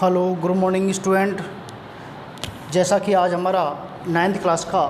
Hello good morning student. जैसा कि आज हमारा 9th क्लास का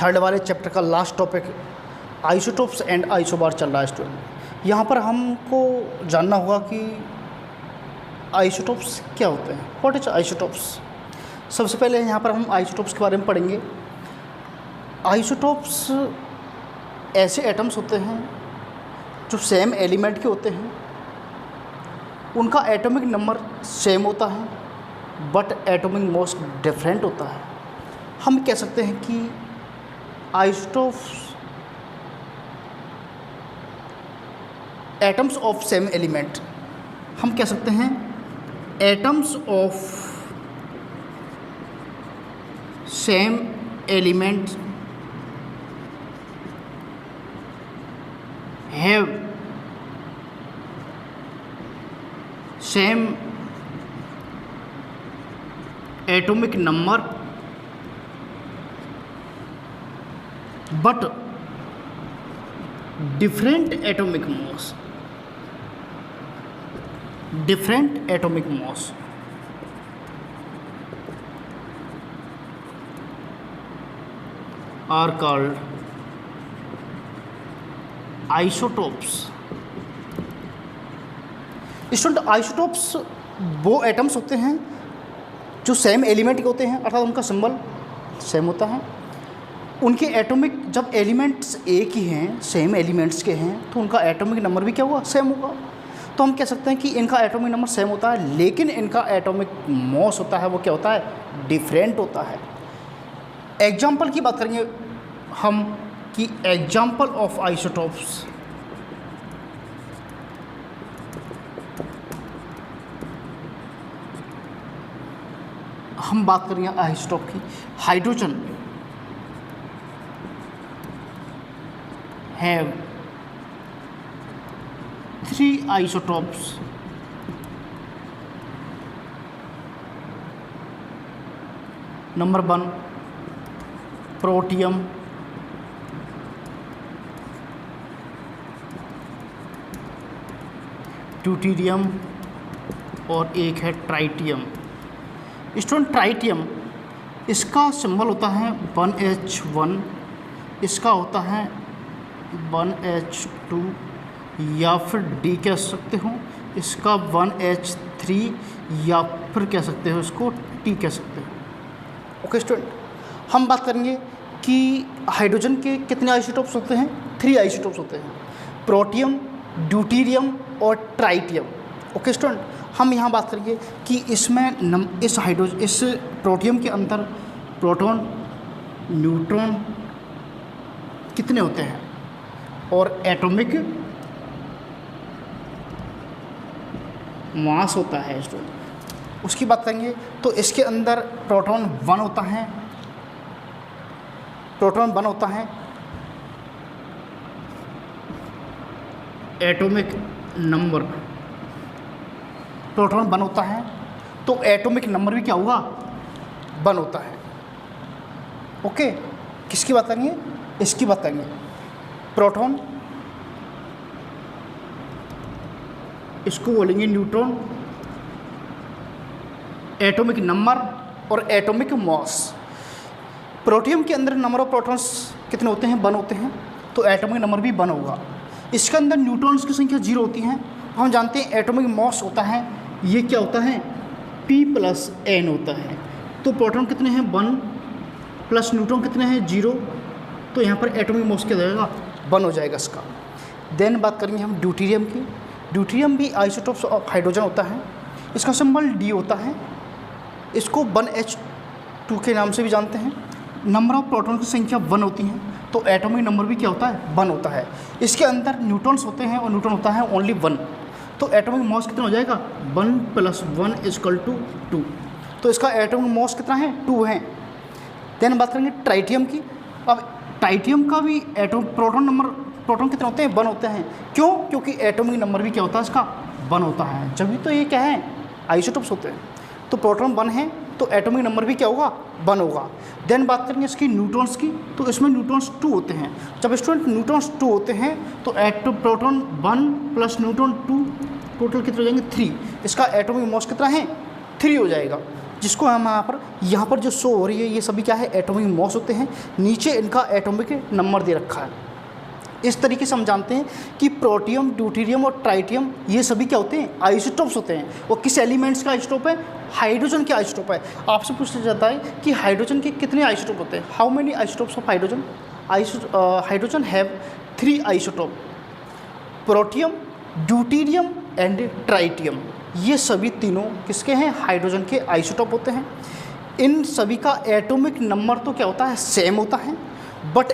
थर्ड वाले चैप्टर का last topic isotopes and isobar चल रहा है स्टूडेंट। यहाँ पर हमको जानना होगा कि आइसोटोप्स क्या होते हैं, व्हाट इज आइसोटोप्स। सबसे पहले यहाँ पर हम आइसोटोप्स के बारे में पढ़ेंगे। आइसोटोप्स ऐसे एटम्स होते हैं जो सेम एलिमेंट के होते हैं, उनका एटॉमिक नंबर सेम होता है बट एटॉमिक मास डिफरेंट होता है। हम कह सकते हैं कि isotopes atoms of same element, हम कह सकते हैं atoms of same element have same atomic number but different atomic mass are called isotopes। Student isotopes वो एटम्स होते हैं जो सेम एलिमेंट के होते हैं, अर्थात उनका सिंबल सेम होता है। उनके एटॉमिक जब एलिमेंट्स एक ही हैं, सेम एलिमेंट्स के हैं, तो उनका एटॉमिक नंबर भी क्या होगा, सेम होगा। तो हम कह सकते हैं कि इनका एटॉमिक नंबर सेम होता है लेकिन इनका एटॉमिक मास होता है वो क्या होता है, डिफरेंट होता है। एग्जाम्पल की बात करेंगे हम कि एग्जाम्पल ऑफ आइसोटोप्स, हम बात करेंगे आइसोटोप की। Hydrogen have 3 isotopes. Number 1 protium, deuterium और एक है ट्राइटियम। स्टूडेंट ट्राइटियम, इसका सिंबल होता है 1H1, इसका होता है 1H2 या फिर D कह सकते हो, इसका 1H3 या फिर कह सकते हो इसको T कह सकते हो। ओके स्टूडेंट, हम बात करेंगे कि हाइड्रोजन के कितने आइसोटोप्स होते हैं, 3 आइसोटोप्स होते हैं, प्रोटियम, ड्यूटेरियम और ट्राइटियम। ओके स्टूडेंट, हम यहाँ बात करेंगे कि इसमें इस प्रोटियम के अंदर प्रोटॉन, न्यूट्रॉन कितने होते हैं और एटॉमिक मास होता है स्टूडेंट, उसकी बात करेंगे। तो इसके अंदर प्रोटॉन 1 होता है, एटॉमिक नंबर प्रोटॉन 1 होता है, तो एटॉमिक नंबर भी क्या होगा, 1 होता है। ओके, किसकी बात करेंगे, इसकी बात करेंगे। प्रोटॉन, इसको बोलेंगे न्यूट्रॉन, एटॉमिक नंबर और एटॉमिक मास। प्रोटियम के अंदर नंबर ऑफ प्रोटॉन्स कितने होते हैं, 1 होते हैं, तो एटॉमिक नंबर भी 1 होगा। इसके अंदर न्यूट्रॉन्स की संख्या 0 होती है। हम जानते हैं एटॉमिक मास होता है, ये क्या होता है, P+N होता है। तो प्रोटॉन कितने हैं, 1 प्लस न्यूट्रॉन कितने हैं, 0, तो यहाँ पर एटॉमिक मास क्या जाएगा, 1 हो जाएगा इसका। देन बात करेंगे हम ड्यूटेरियम की। ड्यूटेरियम भी आइसोटोप्स ऑफ हाइड्रोजन होता है, इसका सिंबल D होता है, इसको 1H2 के नाम से भी जानते हैं। नंबर ऑफ प्रोटॉन की संख्या 1 होती है, तो एटॉमिक नंबर भी क्या होता है, 1 होता है। इसके अंदर न्यूट्रॉन्स होते हैं और न्यूट्रॉन होता है ओनली 1, तो एटॉमिक मास कितना हो जाएगा, 1 + 1 = 2, तो इसका एटॉमिक मास कितना है, 2 है। देन बात करेंगे ट्राइटियम की। अब ट्राइटियम का भी प्रोटॉन कितने होते हैं, 1 होते हैं। क्यों, क्योंकि एटॉमिक नंबर भी क्या होता है इसका, 1 होता है, जब तो ये क्या है, आइसोटोप्स होते हैं। तो प्रोटॉन 1 है तो एटॉमिक नंबर भी क्या होगा, 1 होगा। देन बात करेंगे इसकी न्यूट्रॉन्स की, तो इसमें न्यूट्रॉन्स 2 होते हैं। जब स्टूडेंट न्यूट्रॉन्स 2 होते हैं तो प्रोटॉन 1 + न्यूट्रॉन 2 टोटल कितने हो जाएंगे 3, इसका एटॉमिक मास कितना है 3 हो जाएगा, जिसको हम यहाँ पर जो शो हो रही है ये सभी क्या है एटॉमिक मास होते हैं, नीचे इनका एटॉमिक नंबर दे रखा है। इस तरीके से हम जानते हैं कि प्रोटियम, ड्यूटेरियम और ट्राइटियम ये सभी क्या होते हैं आइसोटोप्स होते हैं। और किस एलिमेंट्स का आइसोटोप है, हाइड्रोजन के आइसोटोप है। आपसे पूछा जाता है कि हाइड्रोजन के कितने आइसोटोप होते हैं, how many isotopes of hydrogen. Hydrogen have 3 isotope, protium, deuterium and tritium. ये सभी तीनों किसके हैं, हाइड्रोजन के आइसोटोप होते हैं। इन सभी का एटॉमिक नंबर तो क्या होता है सेम होता है, बट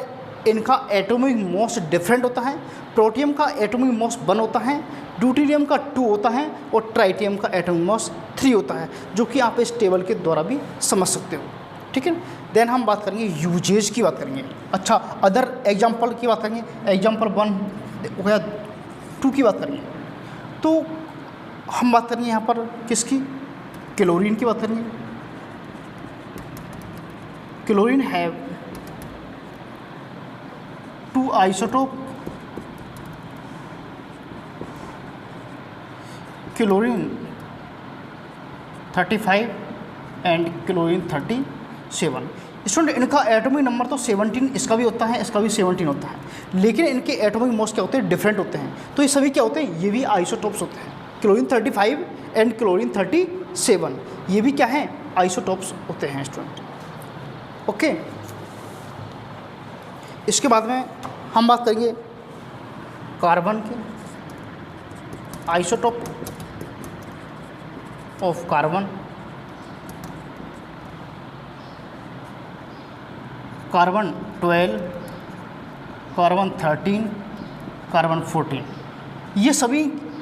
इनका एटॉमिक मास डिफरेंट होता है। प्रोटियम का एटॉमिक मास 1 होता है, ड्यूटेरियम का 2 होता है और ट्राइटियम का एटॉमिक मास 3 होता है, जो कि आप इस टेबल के द्वारा भी समझ सकते हो। ठीक है, देन हम बात करेंगे यूजेज की बात करेंगे। अच्छा, अदर एग्जाम्पल की बात करेंगे, एग्जाम्पल 1 हो गया, 2 की बात करेंगे। तो हम बात करेंगे यहाँ पर किसकी, क्लोरीन की बात करेंगे। Chlorine have 2 isotope, chlorine 35 and chlorine 37। Student इनका एटॉमिक नंबर तो 17, इसका भी होता है, इसका भी 17 होता है, लेकिन इनके एटॉमिक मास क्या होते हैं डिफरेंट होते हैं। तो ये सभी क्या होते हैं, ये भी आइसोटोप्स होते हैं। क्लोरीन 35 एंड क्लोरीन 37 ये भी क्या है आइसोटोप्स होते हैं स्टूडेंट। ओके, इसके बाद में हम बात करेंगे कार्बन के isotope of carbon. Carbon 12, carbon 13, carbon 14, ये सभी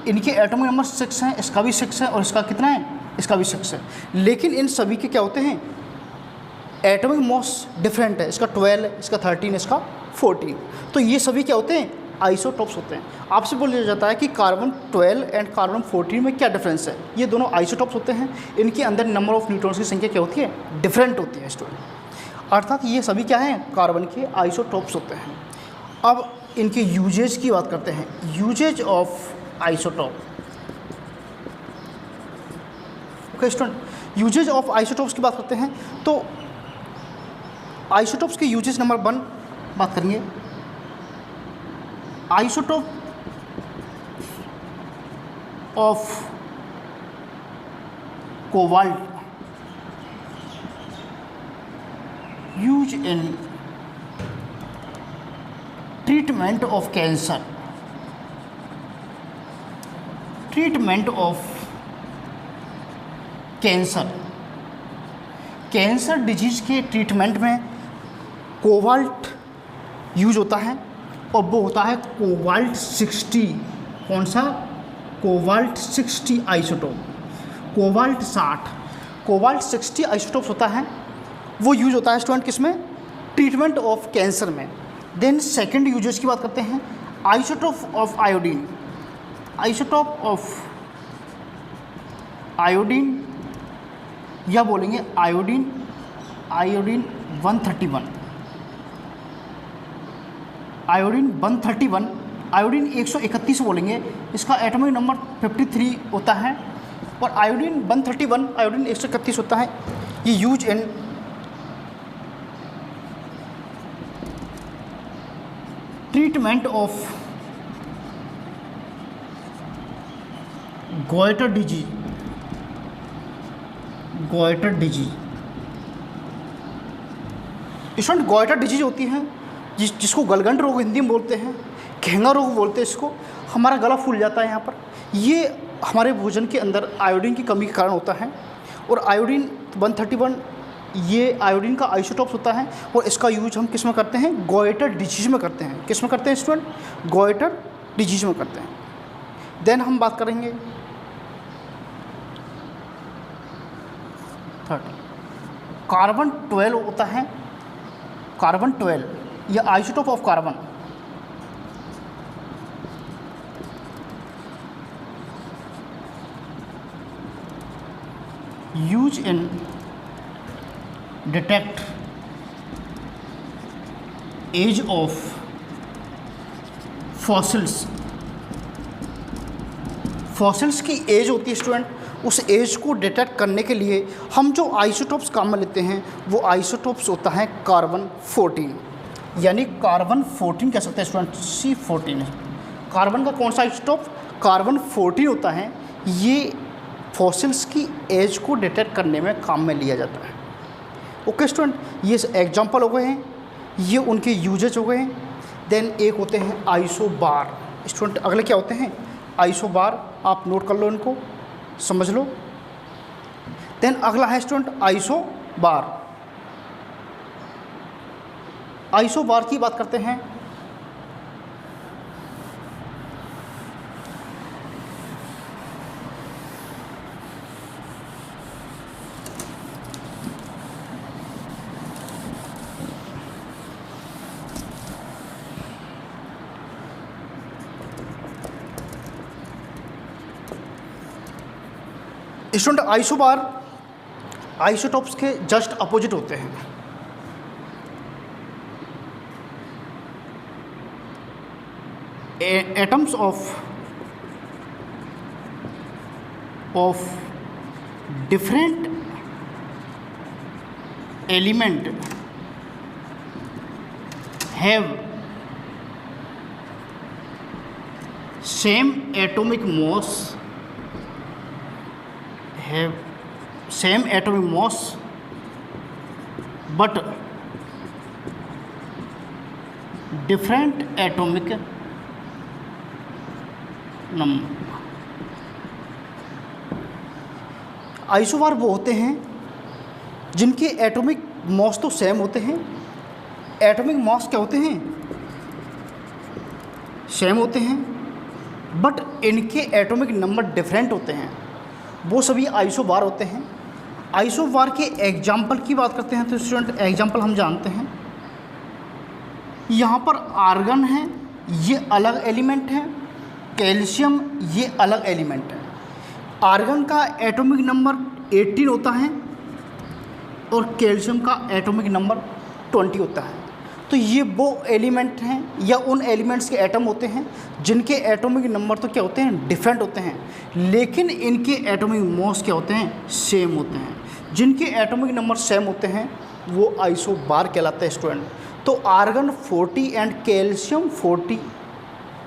इनके एटॉमिक नंबर 6 हैं, इसका भी 6 है और इसका कितना है, इसका भी 6 है, लेकिन इन सभी के क्या होते हैं एटॉमिक मास डिफरेंट है, इसका 12 है, इसका 13, इसका 14। तो ये सभी क्या होते हैं आइसोटोप्स होते हैं। आपसे बोला जाता है कि कार्बन 12 एंड कार्बन 14 में क्या डिफरेंस है, ये दोनों आइसोटोप्स होते हैं, इनके अंदर नंबर ऑफ न्यूट्रॉन्स की संख्या क्या होती है डिफरेंट होती है स्टूडेंट, अर्थात ये सभी क्या हैं कार्बन के आइसोटोप्स होते हैं। अब इनके यूजेज की बात करते हैं, uses of isotope. Okay student, uses of isotopes की बात करते हैं। तो आइसोटोप्स के यूजेज नंबर 1 बात करेंगे। Isotope of cobalt use in treatment of cancer. Treatment of cancer, cancer disease के ट्रीटमेंट में कोबाल्ट यूज होता है और वो होता है कोबाल्ट 60। कौन सा, cobalt 60 isotope, cobalt 60, cobalt 60 isotopes होता है, वो यूज होता है स्टूडेंट किस में, ट्रीटमेंट ऑफ कैंसर में। देन सेकंड यूजेस की बात करते हैं, isotope of iodine. Isotope of iodine या बोलेंगे आयोडीन, आयोडीन 131, आयोडीन 131, आयोडीन 131 बोलेंगे, इसका एटॉमिक नंबर 53 होता है, और आयोडीन 131 आयोडीन 131 होता है। ये use in treatment of goitre disease, goitre disease. Student goitre disease होती है जिसको गलगंड रोग हिंदी में बोलते हैं, घेंगा रोग बोलते हैं इसको। हमारा गला फूल जाता है यहाँ पर, ये हमारे भोजन के अंदर आयोडीन की कमी के कारण होता है। और आयोडीन 131 ये आयोडीन का आइसोटोप्स होता है, और इसका यूज हम किस में करते हैं, गोइटर डिजीज में करते हैं। किस में करते हैं स्टूडेंट, गोइटर डिजीज में करते हैं। देन हम बात करेंगे 30, कार्बन 12 होता है, कार्बन 12 या isotope of carbon. Use in detect age of fossils fossils की एज होती है स्टूडेंट, उस एज को डिटेक्ट करने के लिए हम जो आइसोटोप्स काम में लेते हैं वो आइसोटोप्स होता है कार्बन 14, यानी कार्बन 14 कह सकते हैं स्टूडेंट, C14। कार्बन का कौन सा आइसोटोप? कार्बन 14 होता है। ये फॉसिल्स की एज को डिटेक्ट करने में काम में लिया जाता है। ओके स्टूडेंट, ये एग्जाम्पल हो गए हैं, ये उनके यूजेज हो गए हैं। देन एक होते हैं आइसोबार। स्टूडेंट अगले क्या होते हैं? आइसोबार, आप नोट कर लो, इनको समझ लो। देन अगला है स्टूडेंट आइसोबार। आइसोबार की बात करते हैं। स्टूडेंट आइसोबार आइसोटोप्स के जस्ट अपोजिट होते हैं। Atoms of different element have same atomic mass but different atomic number। Isobar वो होते हैं जिनके एटॉमिक मास तो सेम होते हैं। एटॉमिक मास क्या होते हैं? सेम होते हैं, बट इनके एटॉमिक नंबर डिफरेंट होते हैं, वो सभी आइसोबार होते हैं। आइसोबार के एग्जाम्पल की बात करते हैं तो स्टूडेंट एग्जाम्पल हम जानते हैं। यहाँ पर आर्गन है, ये अलग एलिमेंट है, कैल्शियम ये अलग एलिमेंट है। आर्गन का एटॉमिक नंबर 18 होता है और कैल्शियम का एटॉमिक नंबर 20 होता है। तो ये वो एलिमेंट हैं या उन एलिमेंट्स के एटम होते हैं जिनके एटॉमिक नंबर तो क्या होते हैं? डिफरेंट होते हैं, लेकिन इनके एटॉमिक मास क्या होते हैं? सेम होते हैं। जिनके एटॉमिक नंबर सेम होते हैं वो आइसोबार कहलाते हैं स्टूडेंट। तो argon 40 and calcium 40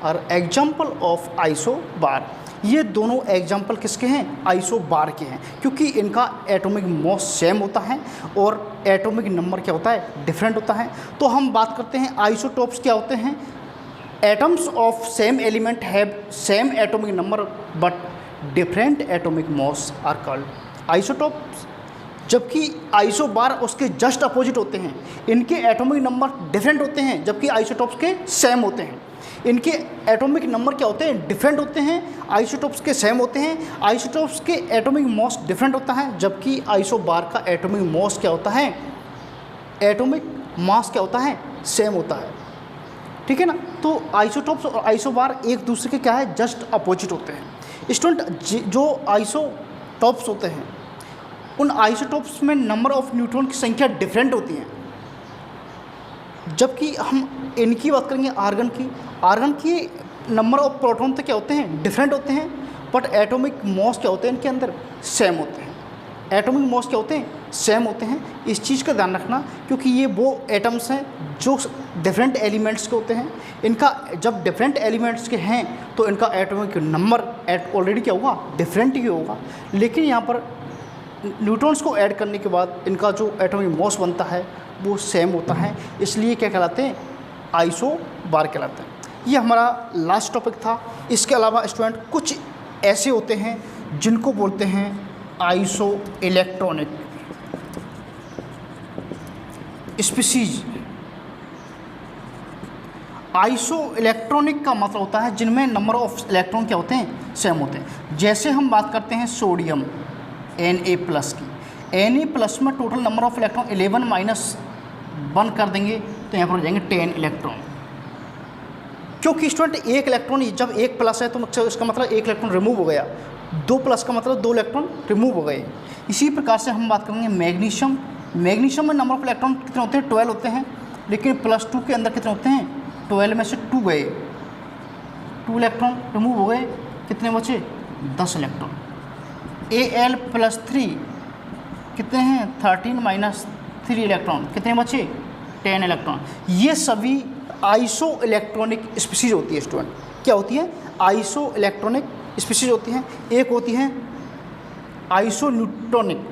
are example of isobar. ये दोनों एग्जाम्पल किसके हैं? आइसोबार के हैं, क्योंकि इनका एटॉमिक मास सेम होता है और एटॉमिक नंबर क्या होता है? डिफरेंट होता है। तो हम बात करते हैं आइसोटोप्स क्या होते हैं? Atoms of same element have same atomic number but different atomic mass are called isotopes. जबकि आइसोबार उसके जस्ट अपोजिट होते हैं, इनके एटॉमिक नंबर डिफरेंट होते हैं जबकि आइसोटोप्स के सेम होते हैं। इनके एटॉमिक नंबर क्या होते हैं? डिफरेंट होते हैं, आइसोटोप्स के सेम होते हैं। आइसोटोप्स के एटॉमिक मास डिफरेंट होता है, जबकि आइसोबार का एटॉमिक मास क्या होता है? एटॉमिक मास क्या होता है? सेम होता है। ठीक है ना। तो आइसोटोप्स और आइसोबार एक दूसरे के क्या है? जस्ट अपोजिट होते हैं। स्टूडेंट जो आइसोटोप्स होते हैं उन आइसोटोप्स में नंबर ऑफ न्यूट्रॉन की संख्या डिफरेंट होती है। जबकि हम इनकी बात करेंगे आर्गन की नंबर ऑफ प्रोटॉन तो क्या होते हैं? डिफरेंट होते हैं, बट एटॉमिक मास क्या होते हैं इनके अंदर? सेम होते हैं। एटॉमिक मास क्या होते हैं? सेम होते हैं। इस चीज़ का ध्यान रखना, क्योंकि ये वो एटम्स हैं जो डिफरेंट एलिमेंट्स के होते हैं। इनका जब डिफरेंट एलिमेंट्स के हैं तो इनका एटॉमिक नंबर ऑलरेडी क्या होगा? डिफरेंट ही होगा। लेकिन यहाँ पर न्यूट्रॉन्स को ऐड करने के बाद इनका जो एटॉमिक मास बनता है वो सेम होता है, इसलिए क्या कहलाते हैं? आइसोबार कहलाते हैं। ये हमारा लास्ट टॉपिक था। इसके अलावा स्टूडेंट कुछ ऐसे होते हैं जिनको बोलते हैं iso electronic species. Iso electronic का मतलब होता है जिनमें नंबर ऑफ इलेक्ट्रॉन क्या होते हैं? सेम होते हैं। जैसे हम बात करते हैं सोडियम Na+ की, Na+ में टोटल नंबर ऑफ इलेक्ट्रॉन 11 - 1 कर देंगे तो यहाँ पर हो जाएंगे 10 इलेक्ट्रॉन। क्योंकि स्टूडेंट एक इलेक्ट्रॉन जब 1+ है तो इसका मतलब 1 इलेक्ट्रॉन रिमूव हो गया, 2+ का मतलब 2 इलेक्ट्रॉन रिमूव हो गए। इसी प्रकार से हम बात करेंगे मैग्नीशियम। मैग्नीशियम में नंबर ऑफ इलेक्ट्रॉन कितने होते हैं? 12 होते हैं, लेकिन +2 के अंदर कितने होते हैं? 12 में से 2 गए, 2 इलेक्ट्रॉन रिमूव हो गए, कितने बचे? 10 इलेक्ट्रॉन। Al प्लस 3 कितने हैं 13 माइनस 3 इलेक्ट्रॉन, कितने बचे 10 इलेक्ट्रॉन। ये सभी आइसो इलेक्ट्रॉनिक स्पीशीज होती है स्टूडेंट। क्या होती है आइसो इलेक्ट्रॉनिक स्पीशीज होती हैं। एक होती है आइसो न्यूट्रॉनिक,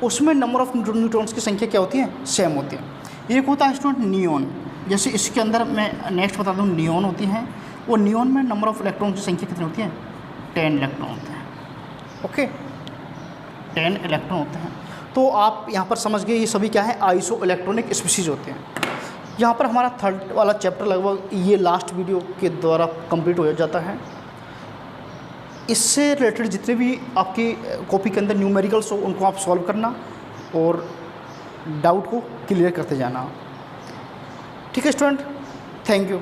उसमें नंबर ऑफ न्यूट्रॉन्स की संख्या क्या होती है सेम होती है। एक होता है स्टूडेंट नियॉन, जैसे इसके अंदर मैं नेक्स्ट बता दूँ नियॉन होती हैं, वो नियॉन में नंबर ऑफ इलेक्ट्रॉन की संख्या कितनी होती है 10 इलेक्ट्रॉन होते हैं। ओके 10 इलेक्ट्रॉन होते हैं। तो आप यहाँ पर समझ गए ये सभी क्या है आइसो इलेक्ट्रॉनिक स्पीशीज होते हैं। यहाँ पर हमारा थर्ड वाला चैप्टर लगभग ये लास्ट वीडियो के द्वारा कंप्लीट हो जाता है। इससे रिलेटेड जितने भी आपकी कॉपी के अंदर न्यूमेरिकल्स हो उनको आप सॉल्व करना और डाउट को क्लियर करते जाना। ठीक है स्टूडेंट, थैंक यू।